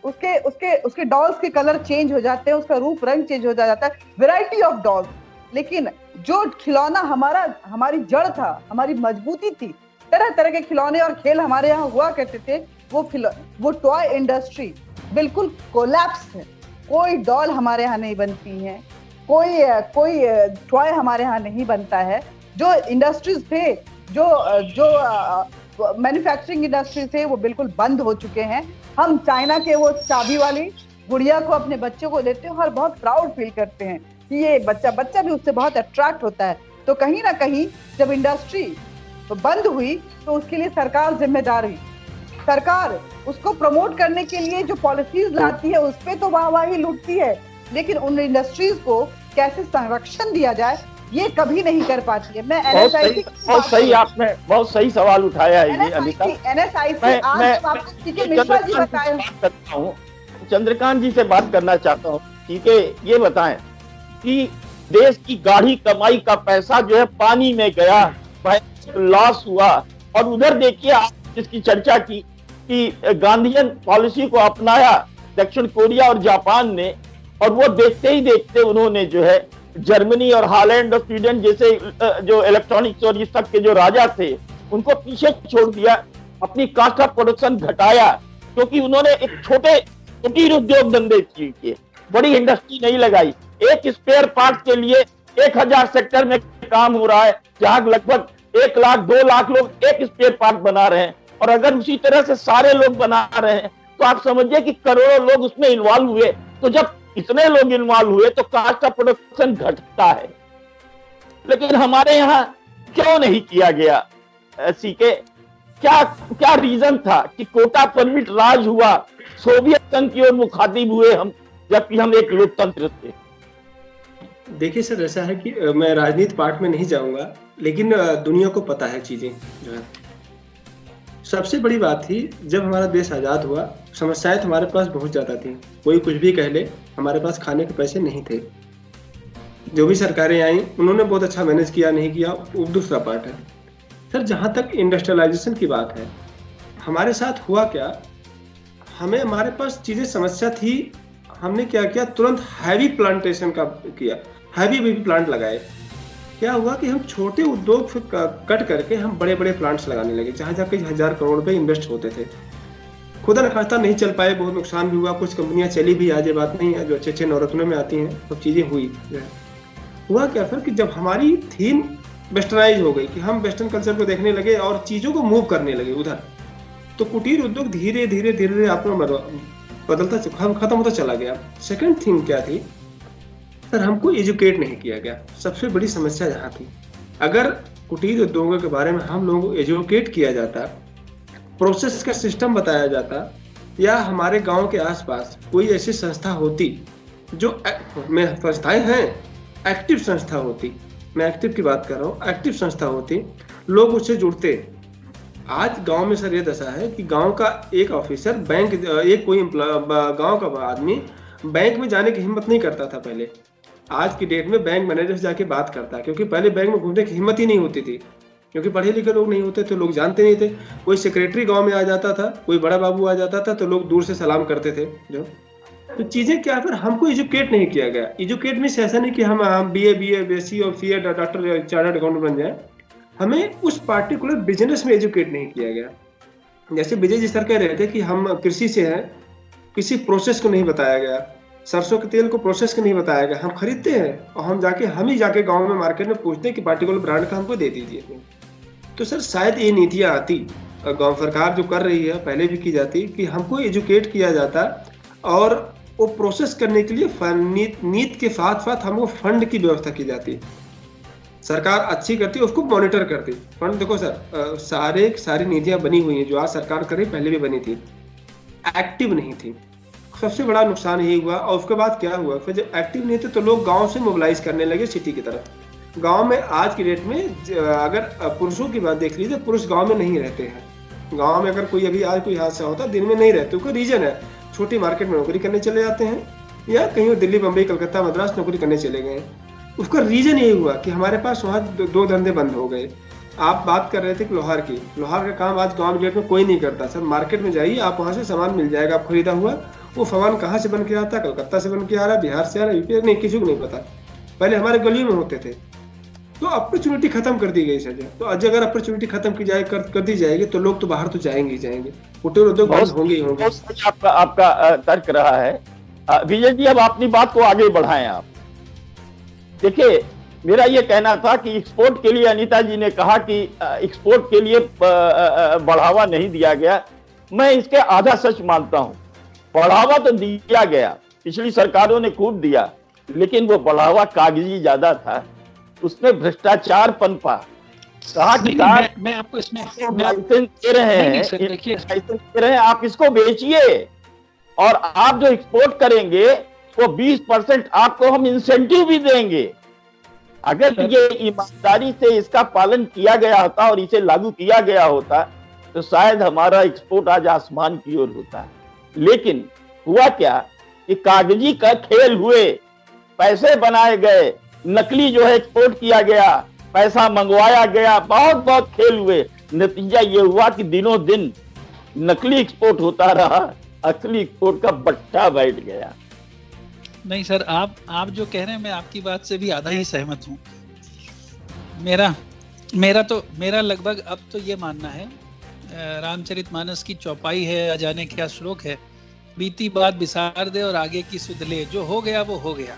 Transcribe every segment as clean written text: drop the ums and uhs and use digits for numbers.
उसके उसके उसके डॉल्स के कलर चेंज हो जाते हैं, उसका रूप रंग चेंज हो जाता है, वैरायटी ऑफ डॉल्स। लेकिन जो खिलौना हमारी जड़ था, हमारी मजबूती थी, तरह तरह के खिलौने और खेल हमारे यहाँ हुआ करते थे, वो टॉय इंडस्ट्री बिल्कुल कोलैप्स है। कोई डॉल हमारे यहाँ नहीं बनती है, कोई टॉय हमारे यहाँ नहीं बनता है। जो इंडस्ट्रीज थे, जो जो मैन्युफैक्चरिंग इंडस्ट्री थे, वो बिल्कुल बंद हो चुके हैं। हम चाइना के वो चाबी वाली गुड़िया को अपने बच्चों को देते हैं और बहुत प्राउड फील करते हैं कि ये बच्चा भी उससे बहुत अट्रैक्ट होता है। तो कहीं ना कहीं जब इंडस्ट्री बंद हुई तो उसके लिए सरकार जिम्मेदार हुई। सरकार उसको प्रमोट करने के लिए जो पॉलिसीज लाती है उस पे तो वाहवाही लूटती है, लेकिन उन इंडस्ट्रीज को कैसे संरक्षण दिया जाए ये कभी नहीं कर पाती है। मैं एनएसआईसी बहुत सही सवाल उठाया है ये अनिता। एनएसआईसी आज मिश्रा जी बताए, चंद्रकांत जी से बात करना चाहता हूँ। ठीक है, ये बताएं कि देश की गाढ़ी कमाई का पैसा जो है पानी में गया, लॉस हुआ, और उधर देखिए आप जिसकी चर्चा की कि गांधीयन पॉलिसी को अपनाया दक्षिण कोरिया और जापान ने, और वो देखते ही देखते उन्होंने जो है जर्मनी और हॉलैंड और स्वीडन जैसे जो इलेक्ट्रॉनिक्स और इस सब के जो राजा थे उनको पीछे छोड़ दिया, अपनी कास्ट ऑफ प्रोडक्शन घटाया, क्योंकि उन्होंने एक छोटे कुटीर उद्योग धंधे किए, बड़ी इंडस्ट्री नहीं लगाई। एक स्पेयर पार्ट के लिए 1000 सेक्टर में काम हो रहा है, जहां लगभग 1 लाख 2 लाख लोग एक स्पेयर पार्ट बना रहे हैं, और अगर उसी तरह से सारे लोग बना रहे हैं तो आप समझिए कि करोड़ों लोग उसमें इन्वॉल्व हुए। तो जब इतने लोग इन्वॉल्व हुए तो कास्ट ऑफ प्रोडक्शन घटता है। लेकिन हमारे यहाँ क्यों नहीं किया गया? सीके क्या रीजन था कि कोटा परमिट राज हुआ, सोवियत संघ की ओर मुखातिब हुए हम, जबकि हम एक लोकतंत्र थे। देखिए सर, ऐसा है कि मैं राजनीति पार्ट में नहीं जाऊंगा, लेकिन दुनिया को पता है चीजें जो है। सबसे बड़ी बात थी जब हमारा देश आज़ाद हुआ, समस्याएं तो हमारे पास बहुत ज़्यादा थी, कोई कुछ भी कह ले, हमारे पास खाने के पैसे नहीं थे। जो भी सरकारें आई उन्होंने बहुत अच्छा मैनेज किया, नहीं किया वो दूसरा पार्ट है। सर जहाँ तक इंडस्ट्रियलाइजेशन की बात है, हमारे साथ हुआ क्या, हमारे पास चीज़ें समस्या थी, हमने क्या किया, तुरंत हैवी प्लांटेशन का किया, हैवी प्लांट लगाए। क्या हुआ कि हम छोटे उद्योग से कट करके हम बड़े बड़े प्लांट्स लगाने लगे, जहाँ जाके 1000 करोड़ रुपए इन्वेस्ट होते थे। खुदा न खास्ता नहीं चल पाए, बहुत नुकसान भी हुआ, कुछ कंपनियां चली भी, आज ये बात नहीं है, जो अच्छे अच्छे नवरत्नों में आती हैं, सब चीज़ें हुई। हुआ क्या सर कि जब हमारी थीम वेस्टर्नाइज हो गई कि हम वेस्टर्न कल्चर को देखने लगे और चीज़ों को मूव करने लगे उधर, तो कुटीर उद्योग धीरे धीरे धीरे धीरे अपना बदलता खत्म होता चला गया। सेकेंड थीम क्या थी सर, हमको एजुकेट नहीं किया गया। सबसे बड़ी समस्या यहाँ थी, अगर कुटीर उद्योगों के बारे में हम लोगों को एजुकेट किया जाता, प्रोसेस का सिस्टम बताया जाता, या हमारे गांव के आसपास कोई ऐसी संस्था होती जो संस्थाएं हैं, एक्टिव संस्था होती, मैं एक्टिव की बात कर रहा हूँ, एक्टिव संस्था होती, लोग उससे जुड़ते। आज गांव में सर ये दशा है कि गांव का एक ऑफिसर बैंक, एक कोई गांव का आदमी बैंक में जाने की हिम्मत नहीं करता था पहले। आज की डेट में बैंक मैनेजर से जाके बात करता है, क्योंकि पहले बैंक में घूमने की हिम्मत ही नहीं होती थी, क्योंकि पढ़े लिखे लोग नहीं होते थे, लोग जानते नहीं थे। कोई सेक्रेटरी गांव में आ जाता था, कोई बड़ा बाबू आ जाता था, तो लोग दूर से सलाम करते थे। जो तो चीजें क्या, फिर हमको एजुकेट नहीं किया गया। एजुकेट में ऐसा नहीं कि हम BA BSc और CA डॉक्टर चार्टर्ड अकाउंटेंट बन जाए, हमें उस पार्टिकुलर बिजनेस में एजुकेट नहीं किया गया। जैसे विजय जी सर कह रहे थे कि हम कृषि से हैं, किसी प्रोसेस को नहीं बताया गया, सरसों के तेल को प्रोसेस को नहीं बताया गया। हम खरीदते हैं और हम ही जाके गांव में मार्केट में पूछते हैं कि पार्टिकुलर ब्रांड का हमको दे दीजिए। तो सर शायद ये नीतियाँ आती, गांव सरकार जो कर रही है, पहले भी की जाती, कि हमको एजुकेट किया जाता और वो प्रोसेस करने के लिए नीति के साथ साथ हमको फंड की व्यवस्था की जाती। सरकार अच्छी करती, उसको मॉनिटर करती। फंड देखो सर, सारी नीतियाँ बनी हुई हैं जो आज सरकार कर रही, पहले भी बनी थी, एक्टिव नहीं थी। सबसे बड़ा नुकसान यही हुआ। और उसके बाद क्या हुआ, फिर जब एक्टिव नहीं थे तो लोग गांव से मोबिलाइज करने लगे सिटी की तरफ। गांव में आज की डेट में अगर पुरुषों की बात देख लीजिए, पुरुष गांव में नहीं रहते हैं। गांव में अगर कोई अभी आज कोई हादसा होता, दिन में नहीं रहते, कोई रीजन है, छोटी मार्केट में नौकरी करने चले जाते हैं, या कहीं दिल्ली बम्बई कलकत्ता मद्रास नौकरी करने चले गए। उसका रीजन यही हुआ कि हमारे पास वहाँ 2 धंधे बंद हो गए। आप बात कर रहे थे कि लोहार की, लोहार का काम आज गांव गेट में कोई नहीं करता। सर मार्केट में जाइए, आप वहाँ से सामान मिल जाएगा, आप खरीदा हुआ, वो फवान कहाँ से बन के आता, कलकत्ता से बन के आ रहा है, बिहार से आ रहा है, यूपी, नहीं, किसी को नहीं पता। पहले हमारे गलियों में होते थे। तो अपॉर्चुनिटी खत्म कर दी गई सर। तो आज अगर अपॉर्चुनिटी खत्म की जाए कर दी जाएगी तो लोग तो बाहर तो जाएंगे ही जाएंगे, होटल उद्योग बंद होंगे ही होंगे। आपका तर्क रहा है। विजय जी, अब अपनी बात को आगे बढ़ाएं आप। देखिए, मेरा ये कहना था कि एक्सपोर्ट के लिए अनीता जी ने कहा कि एक्सपोर्ट के लिए बढ़ावा नहीं दिया गया। मैं इसके आधा सच मानता हूं। बढ़ावा तो दिया गया, पिछली सरकारों ने खूब दिया, लेकिन वो बढ़ावा कागजी ज्यादा था, उसमें भ्रष्टाचार पनपा। कहा कि मैं आपको इसमें लाइसेंस दे रहे हैं, लाइसेंस दे रहे हैं, आप इसको बेचिए और आप जो एक्सपोर्ट करेंगे वो 20% आपको हम इंसेंटिव भी देंगे। अगर ये ईमानदारी से इसका पालन किया गया होता और इसे लागू किया गया होता तो शायद हमारा एक्सपोर्ट आज आसमान की ओर होता। लेकिन हुआ क्या कि कागजी का खेल हुए, पैसे बनाए गए, नकली जो है एक्सपोर्ट किया गया, पैसा मंगवाया गया, बहुत बहुत खेल हुए। नतीजा ये हुआ कि दिनों दिन नकली एक्सपोर्ट होता रहा, असली एक्सपोर्ट का बट्टा बैठ गया। नहीं सर, आप जो कह रहे हैं मैं आपकी बात से भी आधा ही सहमत हूँ। मेरा लगभग अब तो ये मानना है, रामचरितमानस की चौपाई है, अजाने क्या श्लोक है, बीती बात बिसार दे और आगे की सुध ले, जो हो गया वो हो गया।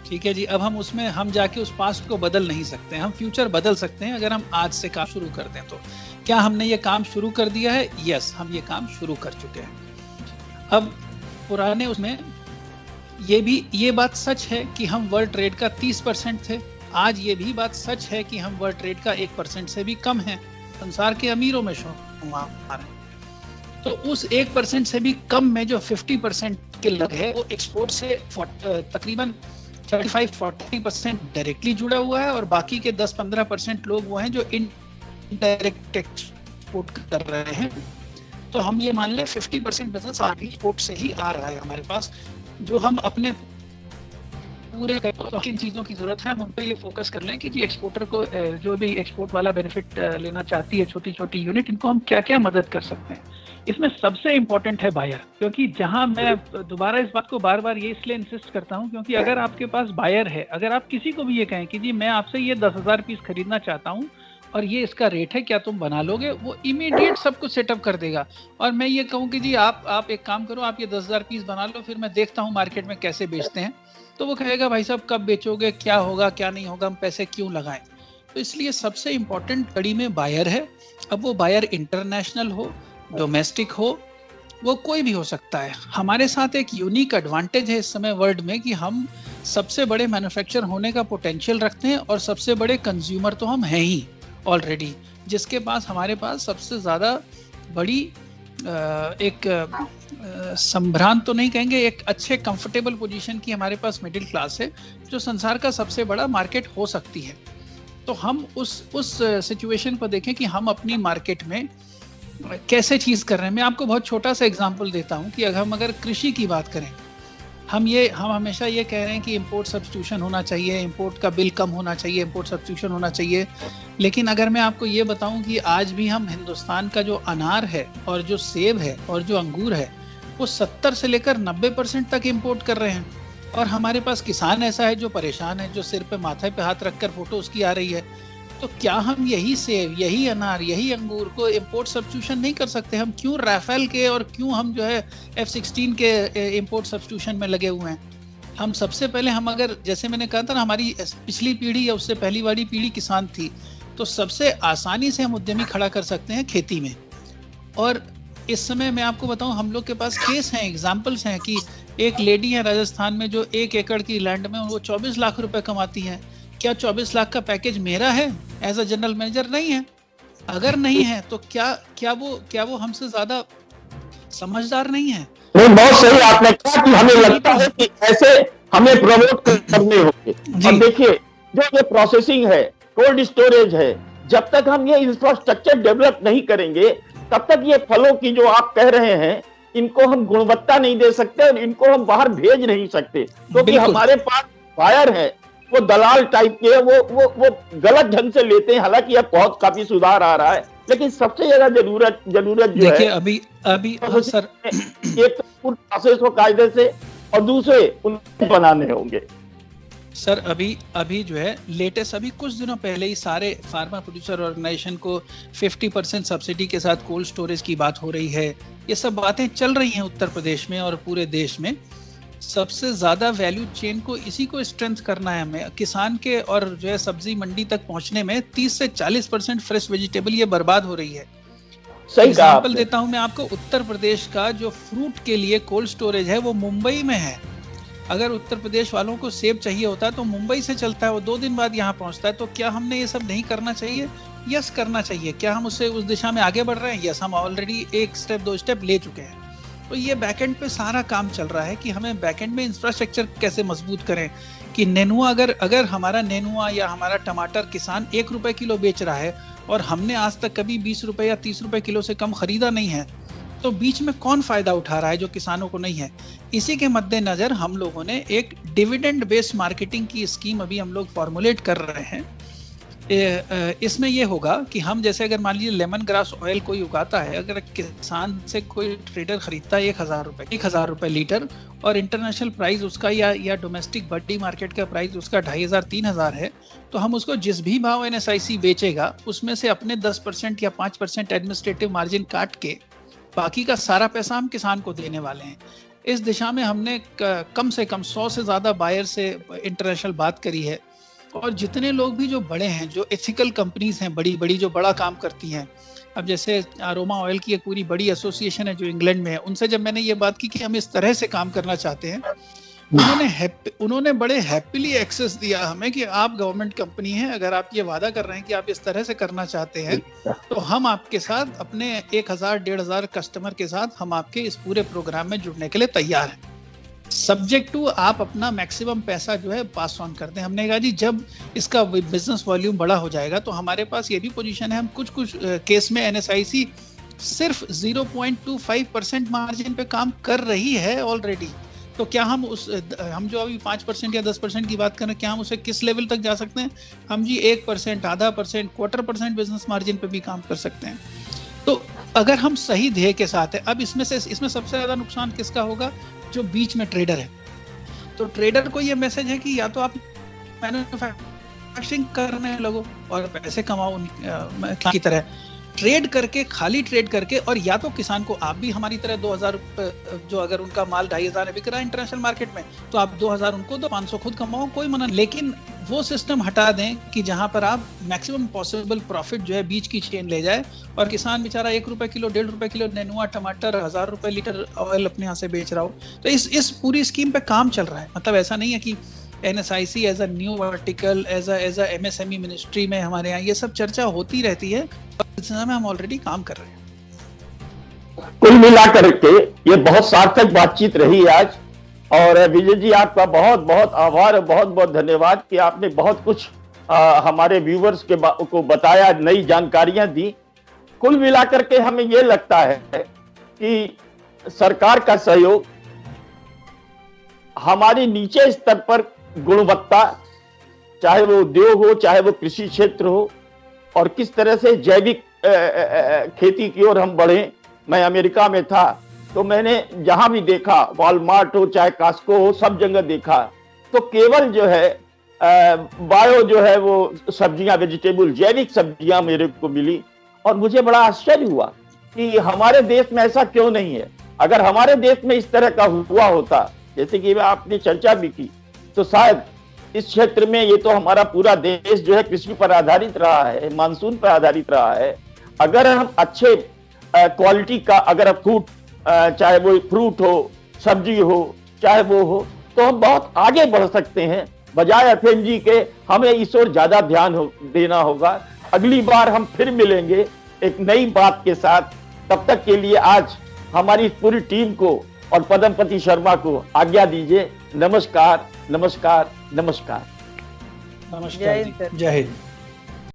ठीक है जी, अब हम जाके उस पास्ट को बदल नहीं सकते, हम फ्यूचर बदल सकते हैं अगर हम आज से काम शुरू कर दें। तो क्या हमने ये काम शुरू कर दिया है? यस, हम ये काम शुरू कर चुके हैं। अब पुराने उसमें ये बात सच है कि हम वर्ल्ड ट्रेड का 30% थे। आज ये भी बात सच है कि हम वर्ल्ड ट्रेड का 1% से भी कम हैं, संसार के अमीरों में शुमार हैं। तो उस 1% से भी कम में जो 50% के लग है वो एक्सपोर्ट से तकरीबन 35-40% डायरेक्टली जुड़ा हुआ है और बाकी के 10-15% लोग वो हैं जो इनडायरेक्ट एक्सपोर्ट कर रहे हैं। तो हम ये मान लें 50% बिजनेस आगे एक्सपोर्ट से ही आ रहा है हमारे पास। जो हम अपने पूरे किन चीज़ों की जरूरत है हम उन पर ये फोकस कर लें कि जी एक्सपोर्टर को जो भी एक्सपोर्ट वाला बेनिफिट लेना चाहती है, छोटी छोटी यूनिट, इनको हम क्या क्या मदद कर सकते हैं। इसमें सबसे इम्पोर्टेंट है बायर, क्योंकि जहां मैं दोबारा इस बात को बार बार ये इसलिए इंसिस्ट करता हूं क्योंकि अगर आपके पास बायर है, अगर आप किसी को भी ये कहें कि जी मैं आपसे ये 10,000 पीस खरीदना चाहता हूं और ये इसका रेट है, क्या तुम बना लोगे, वो इमीडिएट सब कुछ सेटअप कर देगा। और मैं ये कहूँ कि जी आप एक काम करो, आप ये 10,000 पीस बना लो, फिर मैं देखता हूँ मार्केट में कैसे बेचते हैं। तो वो कहेगा भाई साहब कब बेचोगे, क्या होगा क्या नहीं होगा, हम पैसे क्यों लगाएं। तो इसलिए सबसे इम्पोर्टेंट कड़ी में बायर है। अब वो बायर इंटरनेशनल हो, डोमेस्टिक हो, वो कोई भी हो सकता है। हमारे साथ एक यूनिक एडवांटेज है इस समय वर्ल्ड में कि हम सबसे बड़े मैन्युफैक्चर होने का पोटेंशियल रखते हैं और सबसे बड़े कंज्यूमर तो हम हैं ही ऑलरेडी, जिसके पास हमारे पास सबसे ज़्यादा बड़ी एक संभ्रांत तो नहीं कहेंगे, एक अच्छे कंफर्टेबल पोजीशन की हमारे पास मिडिल क्लास है जो संसार का सबसे बड़ा मार्केट हो सकती है। तो हम उस सिचुएशन को देखें कि हम अपनी मार्केट में कैसे चीज़ कर रहे हैं। मैं आपको बहुत छोटा सा एग्जांपल देता हूं कि अगर कृषि की बात करें, हम हमेशा ये कह रहे हैं कि इंपोर्ट सब्स्टिट्यूशन होना चाहिए, इंपोर्ट का बिल कम होना चाहिए, इंपोर्ट सब्स्टिट्यूशन होना चाहिए। लेकिन अगर मैं आपको ये बताऊं कि आज भी हम हिंदुस्तान का जो अनार है और जो सेब है और जो अंगूर है वो 70 से लेकर 90% तक इंपोर्ट कर रहे हैं। और हमारे पास किसान ऐसा है जो परेशान है, जो सिर पे माथे पे हाथ रखकर फोटो उसकी आ रही है। तो क्या हम यही सेब, यही अनार, यही अंगूर को इंपोर्ट सब्स्टिट्यूशन नहीं कर सकते? हम क्यों राफेल के और क्यों हम जो है F-16 के इंपोर्ट सब्स्टिट्यूशन में लगे हुए हैं? हम सबसे पहले अगर जैसे मैंने कहा था ना, हमारी पिछली पीढ़ी या उससे पहली वाली पीढ़ी किसान थी, तो सबसे आसानी से हम उद्यमी खड़ा कर सकते हैं खेती में। और इस समय मैं आपको बताऊं, हम लोग के पास केस हैं, एग्जाम्पल्स हैं कि एक लेडी है राजस्थान में जो 1 एकड़ की लैंड में वो 24 लाख रुपए कमाती हैं। क्या 24 लाख का पैकेज मेरा है एज अ जनरल मैनेजर? नहीं है। अगर नहीं है तो क्या वो हमसे ज्यादा समझदार नहीं है? नहीं, बहुत सही आपने कहा कि हमें लगता है कि ऐसे हमें प्रमोट करने होंगे। और देखिए, जो ये प्रोसेसिंग है, कोल्ड स्टोरेज है, जब तक हम ये इंफ्रास्ट्रक्चर डेवलप नहीं करेंगे तब तक ये फलों की जो आप कह रहे हैं इनको हम गुणवत्ता नहीं दे सकते और इनको हम बाहर भेज नहीं सकते, क्योंकि हमारे पास बायर है वो दलाल टाइप के, वो गलत ढंग से लेते हैं। हालांकि अब काफी सुधार आ रहा है, लेकिन सबसे ज्यादा जरूरत जो देखिए है अभी हाँ सर, एक तो फूड प्रोसेस को कायदे से और दूसरे उनको बनाने होंगे। सर अभी जो है लेटेस्ट, अभी कुछ दिनों पहले ही सारे फार्मा प्रोड्यूसर ऑर्गेनाइजेशन को 50% सब्सिडी के साथ कोल्ड स्टोरेज की बात हो रही है। ये सब बातें चल रही हैं उत्तर प्रदेश में और पूरे देश में। सबसे ज्यादा वैल्यू चेन को इसी को स्ट्रेंथ करना है हमें। किसान के और जो है सब्जी मंडी तक पहुंचने में 30 से 40% फ्रेश वेजिटेबल ये बर्बाद हो रही है। सही कहा। एग्जाम्पल देता हूं मैं आपको, उत्तर प्रदेश का जो फ्रूट के लिए कोल्ड स्टोरेज है वो मुंबई में है। अगर उत्तर प्रदेश वालों को सेब चाहिए होता है तो मुंबई से चलता है, वो 2 दिन बाद यहाँ पहुंचता है। तो क्या हमने ये सब नहीं करना चाहिए? यस, करना चाहिए। क्या हम उससे उस दिशा में आगे बढ़ रहे हैं? यस, हम ऑलरेडी 1 स्टेप 2 स्टेप ले चुके हैं। तो ये बैकएंड पे सारा काम चल रहा है कि हमें बैकएंड में इंफ्रास्ट्रक्चर कैसे मजबूत करें कि नेनुआ, अगर हमारा नेनुआ या हमारा टमाटर किसान 1 रुपए किलो बेच रहा है और हमने आज तक कभी 20 रुपए या 30 रुपए किलो से कम खरीदा नहीं है, तो बीच में कौन फायदा उठा रहा है जो किसानों को नहीं है? इसी के मद्देनजर हम लोगों ने एक डिविडेंड बेस्ड मार्केटिंग की स्कीम अभी हम लोग फॉर्मुलेट कर रहे हैं। इसमें यह होगा कि हम जैसे अगर मान लीजिए लेमन ग्रास ऑयल कोई उगाता है, अगर किसान से कोई ट्रेडर खरीदता है 1,000 रुपए लीटर और इंटरनेशनल प्राइस उसका या डोमेस्टिक बड़ी मार्केट का प्राइस उसका 2,500-3,000 है, तो हम उसको जिस भी भाव NSIC बेचेगा उसमें से अपने 10% या 5% एडमिनिस्ट्रेटिव मार्जिन काट के बाकी का सारा पैसा हम किसान को देने वाले हैं। इस दिशा में हमने कम से कम 100 से ज़्यादा बायर से इंटरनेशनल बात करी है। और जितने लोग भी जो बड़े हैं, जो एथिकल कंपनीज हैं, बड़ी बड़ी जो बड़ा काम करती हैं, अब जैसे अरोमा ऑयल की एक पूरी बड़ी एसोसिएशन है जो इंग्लैंड में है, उनसे जब मैंने ये बात की कि हम इस तरह से काम करना चाहते हैं, उन्होंने बड़े हैप्पीली एक्सेस दिया हमें कि आप गवर्नमेंट कंपनी हैं, अगर आप ये वादा कर रहे हैं कि आप इस तरह से करना चाहते हैं तो हम आपके साथ अपने 1,000-1,500 कस्टमर के साथ हम आपके इस पूरे प्रोग्राम में जुड़ने के लिए तैयार हैं, सब्जेक्ट टू आप अपना मैक्सिमम पैसा जो है पास ऑन कर दें। हमने कहा जी जब इसका बिजनेस वॉल्यूम बड़ा हो जाएगा तो हमारे पास ये भी पोजीशन है, हम कुछ केस में NSIC सिर्फ 0.25% मार्जिन पे काम कर रही है ऑलरेडी। तो क्या हम जो अभी 5% या 10% की बात करें, क्या हम उसे किस लेवल तक जा सकते हैं? हम जी 1%, 0.5%, 0.25% बिजनेस मार्जिन पे भी काम कर सकते हैं। तो अगर हम सही ध्येय के साथ है, अब इसमें सबसे ज्यादा नुकसान किसका होगा? जो बीच में ट्रेडर है। तो ट्रेडर को ये मैसेज है कि या तो आप मैन्युफैक्चरिंग करने लगो और पैसे कमाओ की तरह, ट्रेड करके, खाली ट्रेड करके, और या तो किसान को आप भी हमारी तरह 2,000 रुपये, जो अगर उनका माल 2,500 में बिक रहा है इंटरनेशनल मार्केट में, तो आप 2,000 उनको दो, 500 खुद कमाओ, कोई मना। लेकिन वो सिस्टम हटा दें कि जहां पर आप मैक्सिमम पॉसिबल प्रॉफिट जो है बीच की चेन ले जाए और किसान बेचारा 1 रुपए किलो, 1.5 रुपए किलो नेनुआ, टमाटर 1,000 रुपए लीटर ऑयल अपने यहाँ से बेच रहा हो। तो इस पूरी स्कीम पे काम चल रहा है। मतलब ऐसा नहीं है कि NSIC as a new vertical, as a MSME ministry में हमारे यहाँ ये सब चर्चा होती रहती है, इस में हम ऑलरेडी काम कर रहे हैं। कुल मिलाकर के ये बहुत सार्थक बातचीत रही आज। और विजय जी, आपका बहुत बहुत आभार और बहुत बहुत धन्यवाद कि आपने बहुत कुछ हमारे व्यूवर्स को बताया, नई जानकारियां दी। कुल मिलाकर के हमें ये लगता है कि सरकार का सहयोग हमारी नीचे स्तर पर गुणवत्ता, चाहे वो उद्योग हो, चाहे वो कृषि क्षेत्र हो, और किस तरह से जैविक खेती की ओर हम बढ़े। मैं अमेरिका में था तो मैंने जहां भी देखा, वॉलमार्ट हो चाहे कास्को हो, सब जगह देखा तो केवल जो है बायो जो है वो सब्जियां, वेजिटेबल, जैविक सब्जियां मेरे को मिली। और मुझे बड़ा आश्चर्य हुआ कि हमारे देश में ऐसा क्यों नहीं है। अगर हमारे देश में इस तरह का हुआ होता, जैसे कि आपने चर्चा भी की, तो शायद इस क्षेत्र में, ये तो हमारा पूरा देश जो है कृषि पर आधारित रहा है, मानसून पर आधारित रहा है। अगर हम अच्छे क्वालिटी का, अगर फ्रूट, चाहे वो फ्रूट हो, सब्जी हो, चाहे वो हो, तो हम बहुत आगे बढ़ सकते हैं। बजाय FNG के हमें इस ओर ज्यादा ध्यान देना होगा। अगली बार हम फिर मिलेंगे एक नई बात के साथ। तब तक के लिए आज हमारी पूरी टीम को और पद्मपति शर्मा को आज्ञा दीजिए। नमस्कार, नमस्कार, नमस्कार। नमस्कार, जय हिंद।